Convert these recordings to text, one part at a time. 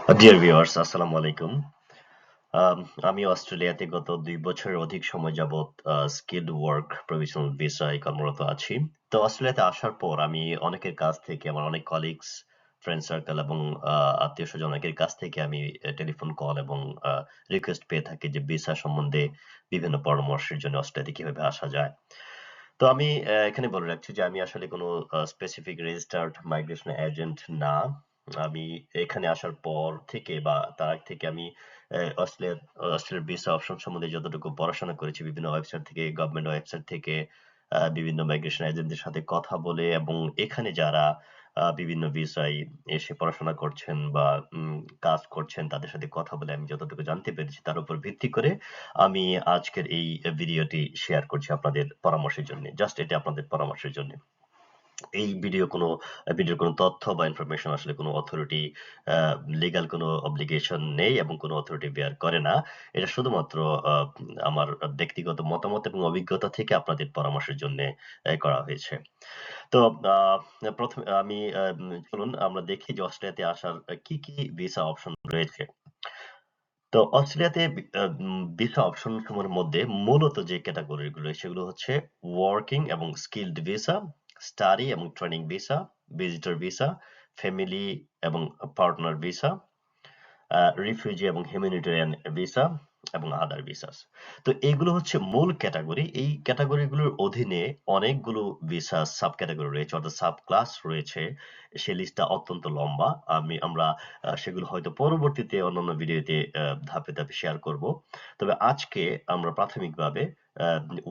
Dear viewers, আসসালামু আলাইকুম। আম, আমি অস্ট্রেলিয়াতে গত ২ বছরের অধিক সময় যাবৎ স্কিলড ওয়ার্ক প্রভিশনাল ভিসায় কর্মরত আছি। তো অস্ট্রেলিয়াতে আসার পর আমি অনেকের কাছ থেকে, আমার অনেক কলিগস, ফ্রেন্ড সার্কেল এবং আত্মীয় স্বজন অনেকের কাছ থেকে আমি টেলিফোন কল এবং রিকোয়েস্ট পেয়ে থাকি যে ভিসা সম্বন্ধে বিভিন্ন পরামর্শের জন্য অস্ট্রেলিয়াতে কিভাবে আসা যায়। তো আমি এখানে বলে রাখছি যে আমি আসলে কোনো স্পেসিফিক রেজিস্টার্ড মাইগ্রেশন এজেন্ট না। আমি এখানে আসার পর থেকে বা তার আগ থেকে আমি অস্ট্রেলিয়ার ভিসা অপশন সম্বন্ধে যতটুকু পড়াশোনা করেছি বিভিন্ন ওয়েবসাইট থেকে, গভর্নমেন্ট ওয়েবসাইট থেকে, বিভিন্ন মাইগ্রেশন এজেন্টদের সাথে কথা বলে এবং এখানে যারা বিভিন্ন ভিসায় এসে পড়াশোনা করছেন বা কাজ করছেন তাদের সাথে কথা বলে আমি যতটুকু জানতে পেরেছি তার উপর ভিত্তি করে আমি আজকের এই ভিডিওটি শেয়ার করছি আপনাদের পরামর্শের জন্য। জাস্ট এটা আপনাদের পরামর্শের জন্য। এই ভিডিওর কোনো তথ্য বা ইনফরমেশন আসলে কোনো অথরিটি, লিগ্যাল কোনো অব্লিগেশন নেই এবং কোনো অথরিটি বেয়ার করে না। এটা শুধুমাত্র আমার ব্যক্তিগত মতামত এবং অভিজ্ঞতা থেকে আপনাদের পরামর্শের জন্যে করা হয়েছে। তো প্রথমে আমি চলুন আমরা দেখি যে অস্ট্রেলিয়াতে আসার কি, কি ভিসা অপশন রয়েছে। তো অস্ট্রেলিয়াতে ভিসা অপশন সমূহের মধ্যে মূলত যে ক্যাটাগরি গুলো সেগুলো হচ্ছে ওয়ার্কিং এবং স্কিলড ভিসা, স্টাডি এবং training visa, visitor visa, family এবং পার্টনার ভিসা, রিফিউজি এবং হিউম্যানিটেরিয়ান ভিসা এবং আদার ভিসাস। তো এইগুলো হচ্ছে মূল ক্যাটাগরি। এই ক্যাটাগরিগুলোর অধীনে অনেকগুলো ভিসা সাব ক্যাটাগরি রয়েছে, অর্থাৎ সাব ক্লাস রয়েছে। সেই লিস্টটা অত্যন্ত লম্বা। আমরা সেগুলো হয়তো পরবর্তীতে অন্যান্য ভিডিওতে ধাপে ধাপে শেয়ার করব। তবে আজকে আমরা প্রাথমিকভাবে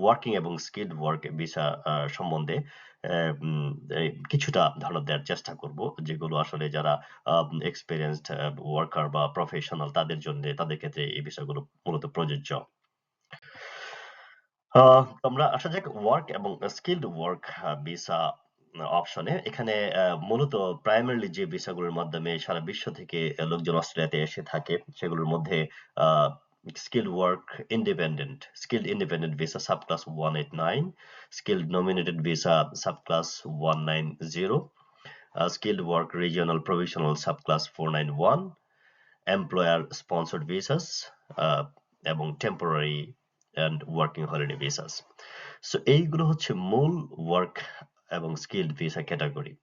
ওয়ার্কিং এবং স্কিলড ওয়ার্ক ভিসা সম্বন্ধে কিছুটা ধারণা দেওয়ার চেষ্টা করব, যেগুলো আসলে যারা এক্সপেরিয়েন্সড ওয়ার্কার বা প্রফেশনাল তাদের জন্য, তাদের ক্ষেত্রে এই বিষয়গুলো মূলত প্রযোজ্য। আমরা আসা যাক ওয়ার্ক এবং স্কিলড ওয়ার্ক ভিসা অপশনে। এখানে মূলত প্রাইমারিলি যে ভিসাগুলোর মাধ্যমে সারা বিশ্ব থেকে লোকজন অস্ট্রেলিয়াতে এসে থাকে সেগুলোর মধ্যে skilled independent visa sub class 189, skilled nominated visa sub class 190, skilled work regional provisional subclass 491, employer sponsored visas, এবং temporary and working holiday visas. So এইগুলো হচ্ছে মূল ওয়ার্ক এবং স্কিলড ভিসা ক্যাটাগরি।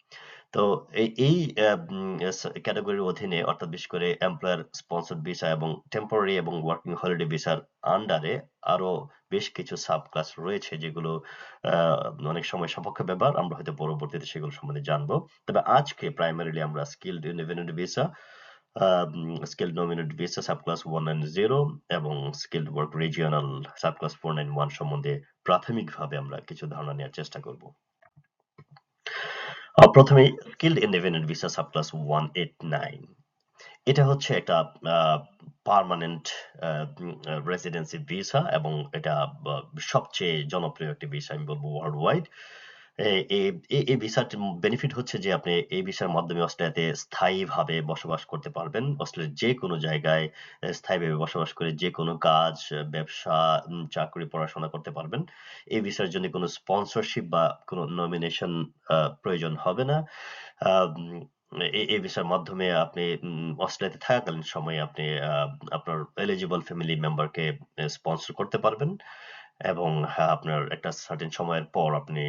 তো এই ক্যাটাগরির অধীনে, অর্থাৎ বিশেষ করে এমপ্লয়ার স্পন্সরড ভিসা এবং টেম্পোরারি এবং ওয়ার্কিং হলিডে ভিসার আন্ডারে আরো বেশ কিছু সাব ক্লাস রয়েছে যেগুলো অনেক সময় সপক্ষ ব্যাপার, আমরা হয়তো পরবর্তীতে সেগুলো সম্বন্ধে জানবো। তবে আজকে প্রাইমারিলি আমরা skilled independent visa, skilled nominated visa subclass 190 এবং স্কিলড ওয়ার্ক রিজিওনাল সাবক্লাস 491 সম্বন্ধে প্রাথমিকভাবে আমরা কিছু ধারণা নেওয়ার চেষ্টা করব। প্রথমেই স্কিলড ইন্ডিপেন্ডেন্ট ভিসা সাবক্লাস 189। এটা হচ্ছে একটা পার্মানেন্ট রেসিডেন্সি ভিসা এবং এটা সবচেয়ে জনপ্রিয় একটি ভিসা আমি বলবো ওয়ার্ল্ড ওয়াইড। এই ভিসাটির বেনিফিট হচ্ছে যে আপনি এই ভিসার মাধ্যমে অস্ট্রেলিয়াতে স্থায়ীভাবে বসবাস করতে পারবেন। অস্ট্রেলিয়ার যে কোনো জায়গায় স্থায়ীভাবে বসবাস করে যে কোনো কাজ, ব্যবসা, চাকরি, পড়াশোনা করতে পারবেন। এই ভিসার জন্য কোনো স্পন্সরশিপ বা কোনো নমিনেশন প্রয়োজন হবে না। আম এই ভিসার মাধ্যমে আপনি অস্ট্রেলিয়াতে থাকাকালীন সময়ে আপনি আপনার এলিজিবল ফ্যামিলি মেম্বারকে স্পন্সর করতে পারবেন এবং আপনার একটা সার্টেন সময়ের পর আপনি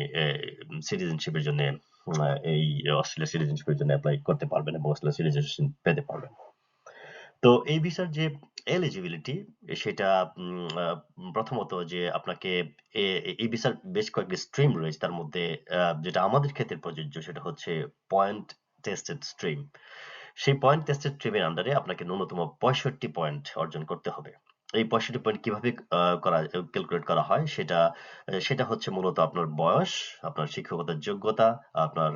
সিটিজেনশিপের জন্য এই অস্ট্রেলিয়া সিটিজেনশিপের জন্য এপ্লাই করতে পারবেন এবং অস্ট্রেলিয়া সিটিজেনশিপ পেতে পারবেন। তো এই ভিসার যে এলিজিবিলিটি সেটা প্রথমত যে আপনাকে এই ভিসার বেশ কয়েকটি স্ট্রিম রয়েছে। তার মধ্যে যেটা আমাদের ক্ষেত্রে প্রযোজ্য সেটা হচ্ছে পয়েন্ট টেস্টেড স্ট্রিম। সেই পয়েন্ট টেস্টেড স্ট্রিমের আন্ডারে আপনাকে ন্যূনতম 65 পয়েন্ট অর্জন করতে হবে। এই 65 পয়েন্ট কিভাবে ক্যালকুলেট করা হয় সেটা হচ্ছে মূলত আপনার বয়স, আপনার শিক্ষকতার যোগ্যতা, আপনার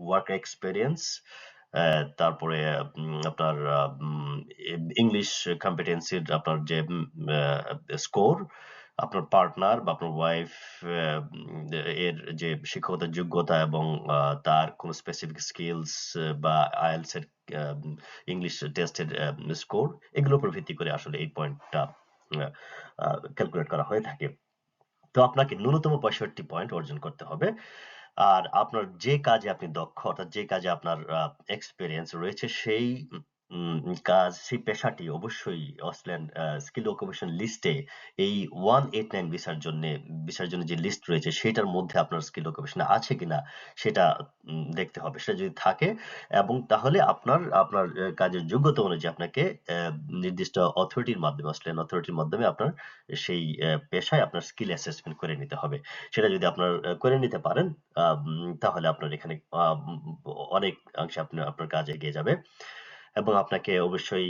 ওয়ার্ক এক্সপেরিয়েন্স, তারপরে আপনার ইংলিশ কম্পিটেন্সির আপনার যে স্কোর, আপনার পার্টনার বা আপনার ওয়াইফ এর যে শিক্ষকতার যোগ্যতা এবং তার কোন স্পেসিফিক স্কিলস বা আইএলটিএস এর ইংলিশ টেস্টের স্কোর, এগুলোর উপর ভিত্তি করে আসলে এই পয়েন্টটা ক্যালকুলেট করা হয়ে থাকে। তো আপনাকে ন্যূনতম 65 পয়েন্ট অর্জন করতে হবে। আর আপনার যে কাজে আপনি দক্ষ, অর্থাৎ যে কাজে আপনার এক্সপেরিয়েন্স রয়েছে সেই কাজ, সেই পেশাটি অবশ্যই অস্ট্রেলিয়ান স্কিল অকুপেশন লিস্টে এই 189 ভিসার জন্য যে লিস্ট রয়েছে সেটার মধ্যে আপনার স্কিল অকুপেশন আছে কিনা সেটা দেখতে হবে। সেটা যদি থাকে এবং তাহলে আপনার আপনার কাজের যোগ্যতা অনুযায়ী আপনাকে নির্দিষ্ট অথরিটির মাধ্যমে, অস্ট্রেলিয়ান অথরিটির মাধ্যমে আপনার সেই পেশায় আপনার স্কিল অ্যাসেসমেন্ট করে নিতে হবে। সেটা যদি আপনার করে নিতে পারেন তাহলে আপনার এখানে অনেকাংশে আপনার কাজ এগিয়ে যাবে। এবং আপনাকে অবশ্যই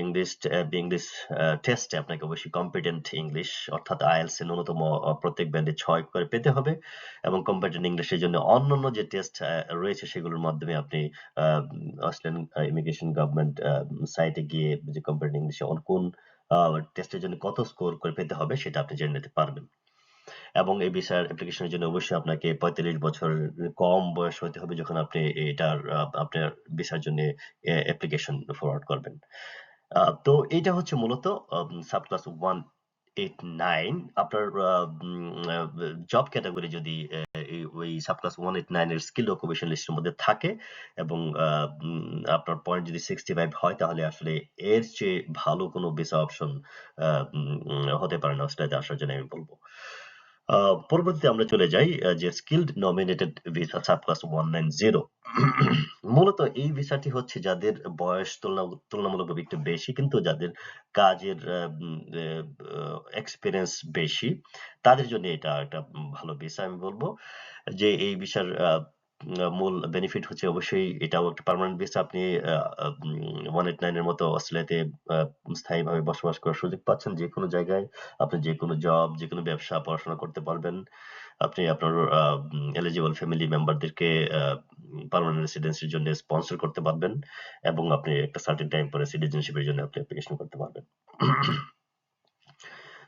ইংলিশ টেস্টে আপনাকে অবশ্যই কম্পিটেন্ট ইংলিশ অর্থাৎ আইএলটিএস এর ন্যূনতম প্রত্যেক ব্যান্ডে 6 করে পেতে হবে এবং কম্পিটেন্ট ইংলিশের জন্য অন্যান্য যে টেস্ট রয়েছে সেগুলোর মাধ্যমে আপনি অস্ট্রেলিয়ান ইমিগ্রেশন গভর্নমেন্ট সাইটে গিয়ে যে কম্পিটেন্ট ইংলিশে কোন টেস্টের জন্য কত স্কোর করে পেতে হবে সেটা আপনি জেনে নিতে পারবেন। এবং এই ভিসার অ্যাপ্লিকেশনের জন্য অবশ্যই আপনাকে 45 বছরের কম বয়স হতে হবে যখন আপনি আপনার ভিসার জন্য অ্যাপ্লিকেশন ফরওয়ার্ড করবেন। তো এইটা হচ্ছে মূলত সাব ক্লাস 189 আপনার জব ক্যাটাগরি যদি ওই সাব ক্লাস 189 এর স্কিল অকুপেশন লিস্টের মধ্যে থাকে এবং আপনার পয়েন্ট যদি 65 হয় তাহলে আসলে এর চেয়ে ভালো কোনো ভিসা অপশন হতে পারে না অস্ট্রেলিয়াতে আসার জন্য আমি বলবো। পরবর্তীতে আমরা চলে যাই যে skilled nominated visa sub class 190। মূলত এই ভিসাটি হচ্ছে যাদের বয়স তুলনামূলকভাবে একটু বেশি কিন্তু যাদের কাজের এক্সপিরিয়েন্স বেশি তাদের জন্য এটা একটা ভালো ভিসা আমি বলবো। যে এই ভিসার মূল বেনিফিট হচ্ছে অবশ্যই এটাও একটা পার্মানেন্ট ভিসা। আপনি 189 এর মতো অস্ট্রেলিয়াতে স্থায়ীভাবে বসবাস করার সুযোগ পাচ্ছেন। যেকোনো জায়গায় আপনি যেকোনো জব, যেকোনো ব্যবসা, পড়াশোনা করতে পারবেন। আপনি আপনার এলিজিবল ফ্যামিলি মেম্বারদেরকে পার্মানেন্ট রেসিডেন্সির জন্য স্পন্সর করতে পারবেন এবং আপনি একটা সার্টেন টাইম পরে সিটিজেনশিপের জন্য আপনি অ্যাপ্লিকেশন করতে পারবেন।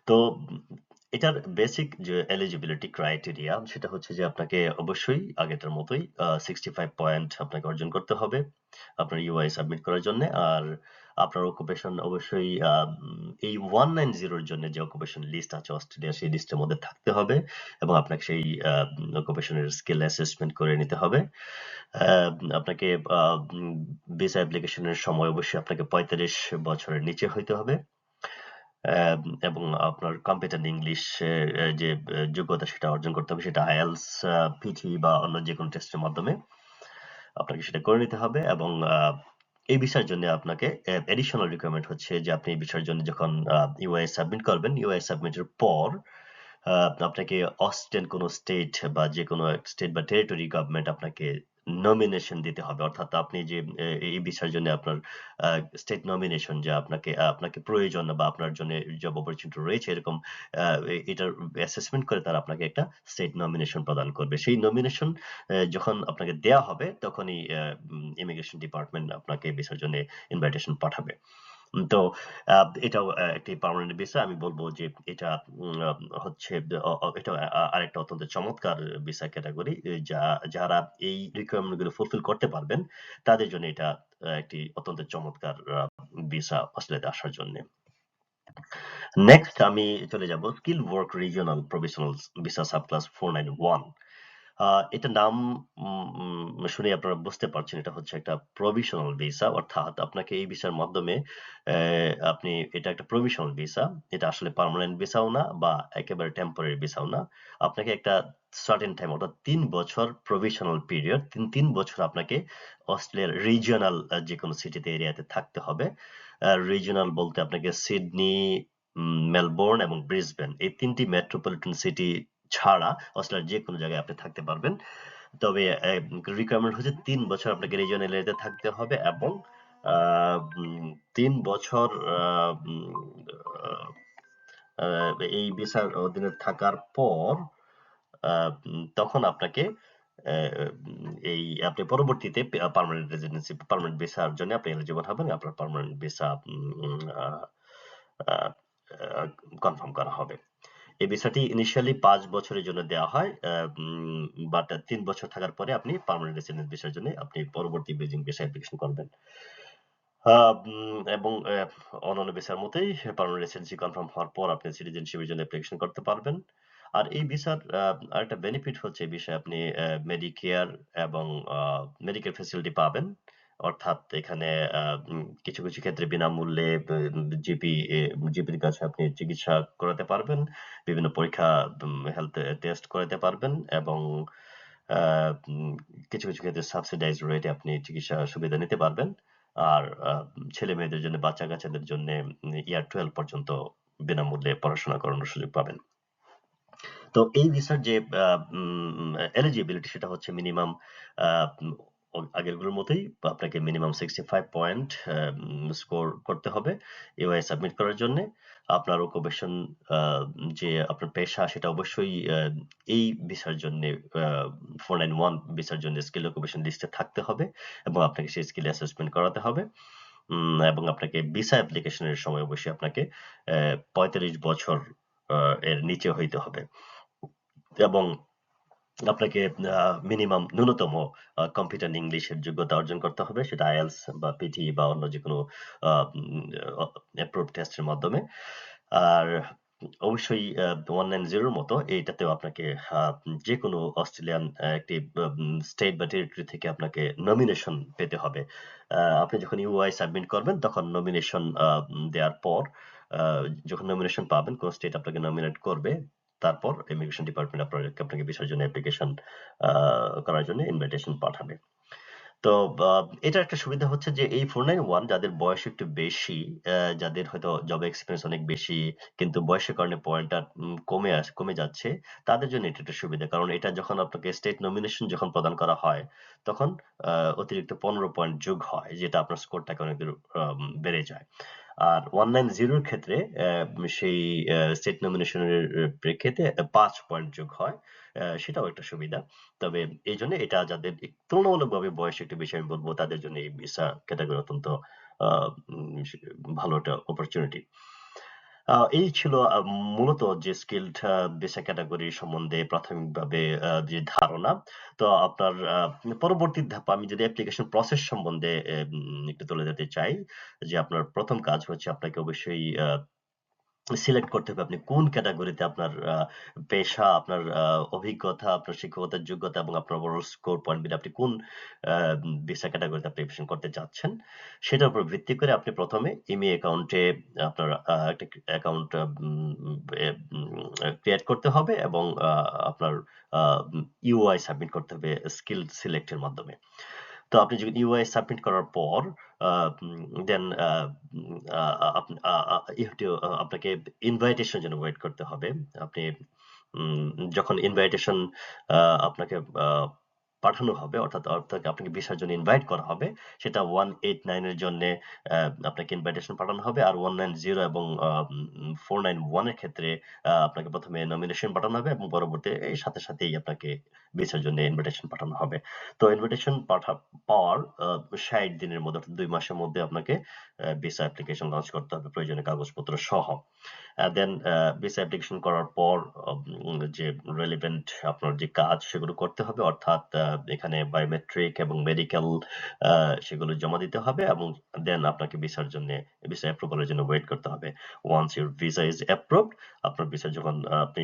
তো এটার বেসিক যে এলিজিবিলিটি ক্রাইটেরিয়া সেটা হচ্ছে যে আপনাকে অবশ্যই আগেরটার মতোই 65 পয়েন্ট আপনাকে অর্জন করতে হবে আপনার ইউআই সাবমিট করার জন্য। আর আপনার অকুপেশন অবশ্যই এই 190 এর জন্য যে অকুপেশন লিস্ট আছে অস্ট্রেলিয়া সেই লিস্টের মধ্যে থাকতে হবে এবং আপনাকে সেই অকুপেশনের স্কিল অ্যাসেসমেন্ট করে নিতে হবে। আপনাকে ভিসা অ্যাপ্লিকেশনের সময় অবশ্যই আপনাকে 45 বছরের নিচে হইতে হবে এবং আপনার কম্পিউটার ইংলিশ যে যোগ্যতা সেটা অর্জন করতে হবে সেটা আইএলটিএস, পিটি বা অন্য যে কোনো টেস্টের মাধ্যমে আপনাকে সেটা করে নিতে হবে। এবং এই বিষয়ের জন্য আপনাকে এডিশনাল রিকোয়ারমেন্ট হচ্ছে যে আপনি এই বিষয়ের জন্য যখন ইউআই সাবমিট করবেন, ইউআই সাবমিটের পর আপনাকে অস্ট্রেলিয়ান কোনো স্টেট বা যে কোনো স্টেট বা টেরিটরি গভর্নমেন্ট আপনাকে নমিনেশন দিতে হবে। অর্থাৎ আপনি যে এই বিষয়ের জন্য আপনার স্টেট নমিনেশন যে আপনাকে প্রয়োজন বা আপনার জন্য জব অপরচুনিটি রয়েছে এরকম এটার অ্যাসেসমেন্ট করে তারা আপনাকে একটা স্টেট নমিনেশন প্রদান করবে। সেই নমিনেশন যখন আপনাকে দেয়া হবে তখনই ইমিগ্রেশন ডিপার্টমেন্ট আপনাকে ভিসার জন্য ইনভাইটেশন পাঠাবে। তো এটাও একটি পার্মানেন্ট ভিসা। আমি বলবো যে এটা হচ্ছে এটা আরেকটা অত্যন্ত চমৎকার ভিসা ক্যাটাগরি। যারা এই রিকোয়ারমেন্ট গুলো ফুলফিল করতে পারবেন তাদের জন্য এটা একটি অত্যন্ত চমৎকার ভিসা অস্ট্রেলিয়াতে আসার জন্য। নেক্সট আমি চলে যাব skill work regional provisional visa sub class 491। এটা নাম শুনে আপনারা বুঝতে পারছেন এটা হচ্ছে একটা প্রভিশনাল ভিসা অর্থাৎ আপনাকে এই ভিসার মাধ্যমে আপনি এটা একটা প্রভিশনাল ভিসা। এটা আসলে পার্মানেন্ট ভিসাও না বা একেবারে টেম্পোরারি ভিসাও না। আপনাকে একটা সার্টেন টাইম অর্থাৎ ৩ বছর প্রভিশনাল পিরিয়ড ৩ বছর আপনাকে অস্ট্রেলিয়ার রিজিওনাল যেকোনো সিটিতে এরিয়াতে থাকতে হবে। রিজিওনাল বলতে আপনাকে সিডনি, মেলবোর্ন এবং ব্রিসবেন এই ৩টি মেট্রোপলিটন সিটি ছাড়া অস্ট্রেলিয়ার যেকোনো জায়গায় আপনি থাকতে পারবেন। তবে রিকোয়ারমেন্ট হচ্ছে ৩ বছর আপনাকে রিজিওনাল এরিয়াতে থাকতে হবে এবং ৩ বছর এই ভিসার অধীনে থাকার পর তখন আপনাকে এই আপনি পরবর্তীতে পার্মানেন্ট রেসিডেন্সি পার্মানেন্ট ভিসার জন্য আপনি এলিজিবল হবেন। আপনার পার্মানেন্ট ভিসা কনফার্ম করা হবে। এই ভিসাটি ইনিশিয়ালি ৫ বছরের জন্য দেওয়া হয়। বাট ৩ বছর থাকার পরে আপনি পার্মানেন্ট রেসিডেন্স ভিসার জন্য আপনি পরবর্তী ভিজিং ভিসা অ্যাপ্লিকেশন করবেন। এবং অন্যান্য ভিসার মতোই পার্মানেন্ট রেসিডেন্সি কনফার্ম হওয়ার পর আপনি সিটিজেনশিপের জন্য অ্যাপ্লিকেশন করতে পারবেন। আর এই ভিসার আরেকটা বেনিফিট হচ্ছে এই বিষয়ে আপনি মেডিকেয়ার এবং মেডিকেল ফ্যাসিলিটি পাবেন। অর্থাৎ এখানে কিছু, কিছু ক্ষেত্রে বিনামূল্যে জিপির কাছে আপনি চিকিৎসা করাতে পারবেন। বিভিন্ন পরীক্ষা হেলথ টেস্ট করাতে পারবেন এবং আ উম কিছু, কিছু ক্ষেত্রে সাবসিডাইজড রেটে আপনি চিকিৎসা সুবিধা নিতে পারবেন। আর ছেলে-মেয়েদের জন্য, বাচ্চা-কাচ্চাদের জন্যে ইয়ার 12 পর্যন্ত বিনামূল্যে পড়াশোনা করানোর সুযোগ পাবেন। তো এই ভিসার যে এলিজিবিলিটি সেটা হচ্ছে মিনিমাম আ আগেরগুলোর মতোই আপনাকে মিনিমাম 65 পয়েন্ট স্কোর করতে হবে ইউআই সাবমিট করার জন্যে। আপনার অকুপেশন আ যে আপনার পেশা সেটা অবশ্যই এই ভিসার জন্যে আ 491 ভিসার জন্য স্কিল অকুপেশন লিস্টে থাকতে হবে এবং আপনাকে সেই স্কিল অ্যাসেসমেন্ট করাতে হবে। এবং আপনাকে ভিসা অ্যাপ্লিকেশনের সময় অবশ্যই আপনাকে ৪৫ বছর এর নিচে হইতে হবে। এবং আপনাকে মিনিমাম ন্যূনতম কম্পিউটার ইংলিশের যোগ্যতা অর্জন করতে হবে। সেটা আইএলটিএস বা পিটি বা অন্য যেকোনো আ উম অ অ্যাপ্রুভড টেস্টের মাধ্যমে। আর অবশ্যই 190 র মতো এইটাতেও আপনাকে আ যেকোনো অস্ট্রেলিয়ান একটি স্টেট বা টেরিটরি থেকে আপনাকে নমিনেশন পেতে হবে। আপনি যখন ইউআই সাবমিট করবেন তখন নমিনেশন দেওয়ার পর আ যখন নমিনেশন পাবেন, কোন স্টেট আপনাকে নমিনেট করবে, তারপর ইমিগ্রেশন ডিপার্টমেন্ট আপনাকে ভিসার জন্য অ্যাপ্লিকেশন আ করার জন্য ইনভাইটেশন পাঠাবে। তো আ এটার একটা সুবিধা হচ্ছে যে এই 491 যাদের বয়স একটু বেশি, যাদের হয়তো জব এক্সপেরিয়েন্স অনেক বেশি কিন্তু বয়সের কারণে পয়েন্টটা কমে যাচ্ছে, তাদের জন্য এটা একটা সুবিধা। কারণ এটা যখন আপনাকে স্টেট নমিনেশন যখন প্রদান করা হয়, তখন আ অতিরিক্ত ১৫ পয়েন্ট যোগ হয়, যেটা আপনার স্কোরটাকে অনেক বেড়ে যায়। আর 190 র ক্ষেত্রে সেই স্টেট নমিনেশনের প্রেক্ষিতে ৫ পয়েন্ট যোগ হয়। সেটাও একটা সুবিধা। তবে এইজন্য এটা যাদের তুলনামূলকভাবে বয়স একটু বেশি আমি বলব তাদের জন্য এই ভিসা ক্যাটেগরি অত্যন্ত আ উম ভালো একটা অপরচুনিটি। এই ছিল মূলত যে স্কিলড ভিসা ক্যাটেগরি সম্বন্ধে প্রাথমিকভাবে যে ধারণা। তো আপনার পরবর্তী ধাপ আমি যদি অ্যাপ্লিকেশন প্রসেস সম্বন্ধে একটু তুলে ধরতে চাই যে আপনার ১ম কাজ হচ্ছে আপনাকে অবশ্যই সিলেক্ট করতে হবে আপনি কোন ক্যাটেগরিতে আপনার পেশা, আপনার অভিজ্ঞতা, আপনার শিক্ষকতার যোগ্যতা এবং আপনার ওভারঅল স্কোর পয়েন্ট মিলে আপনি কোন আ ভিসা ক্যাটেগরিতে অ্যাপ্লিকেশন করতে চাচ্ছেন। সেটার উপর ভিত্তি করে আপনি ১ম এ ইমেইল অ্যাকাউন্টে আপনার একটা অ্যাকাউন্ট ক্রিয়েট করতে হবে এবং আপনার আ ইউআই সাবমিট করতে হবে স্কিল সিলেক্ট এর মাধ্যমে। তো আপনি যদি ইউআই সাবমিট করার পর uh then uh up uh uh you have to আপনাকে ইনভাইটেশন এর জন্য ওয়েট করতে হবে। আপনি উম যখন ইনভাইটেশন আ আপনাকে পাঠানো হবে অর্থাৎ আপনাকে ভিসার জন্য ইনভাইট করা হবে, সেটা 189 এর জন্যে আপনাকে ইনভাইটেশন পাঠানো হবে। আর 190 এবং 491 এর ক্ষেত্রে আপনাকে ১ম এ নমিনেশন পাঠানো হবে এবং পরবর্তীতে সাথে সাথেই আপনাকে ভিসার জন্য ইনভিটেশন পাঠানো হবে। তো ইনভিটেশন পাওয়ার ৬০ দিনের মধ্যে অর্থাৎ ২ মাসের মধ্যে আপনাকে ভিসা অ্যাপ্লিকেশন লঞ্চ করতে হবে প্রয়োজনীয় কাগজপত্র সহ। দেন ভিসা অ্যাপ্লিকেশন করার পর যে রিলেভেন্ট আপনার যে কাজ সেগুলো করতে হবে। অর্থাৎ এখানে বায়োমেট্রিক এবং মেডিকেল আ সেগুলো জমা দিতে হবে এবং দেন আপনাকে ভিসা অ্যাপ্রুভাল এর জন্য ওয়েট করতে হবে। Once your visa is approved, আপনার ভিসা যখন আপনি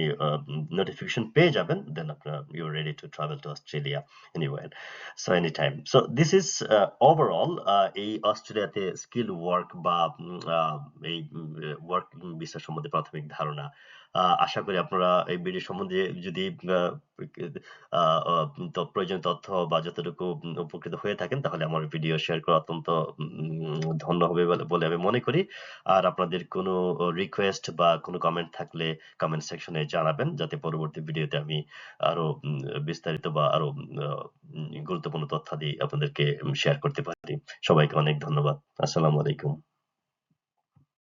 নোটিফিকেশন পেয়ে যাবেন, then you are ready to travel to Australia anywhere. So anytime. So this is overall এই অস্ট্রেলিয়াতে স্কিল ওয়ার্ক বা এই ওয়ার্ক ভিসা সম্বন্ধে প্রাথমিক ধারণা। আশা করি আপনারা এই ভিডিও সম্বন্ধে যদি আ আ আ প্রয়োজনীয় তথ্য বা যতটুকু উপকৃত হয়ে থাকেন তাহলে আমার ভিডিও শেয়ার করা অত্যন্ত ধন্য হবে বলে আমি মনে করি। আর আপনাদের কোনো রিকোয়েস্ট বা কোনো কমেন্ট থাকলে কমেন্ট সেকশনে জানাবেন যাতে পরবর্তী ভিডিওতে আমি আরো বিস্তারিত বা আরো আ গুরুত্বপূর্ণ তথ্যাদি আপনাদেরকে শেয়ার করতে পারি। সবাইকে অনেক ধন্যবাদ। আসসালামু আলাইকুম।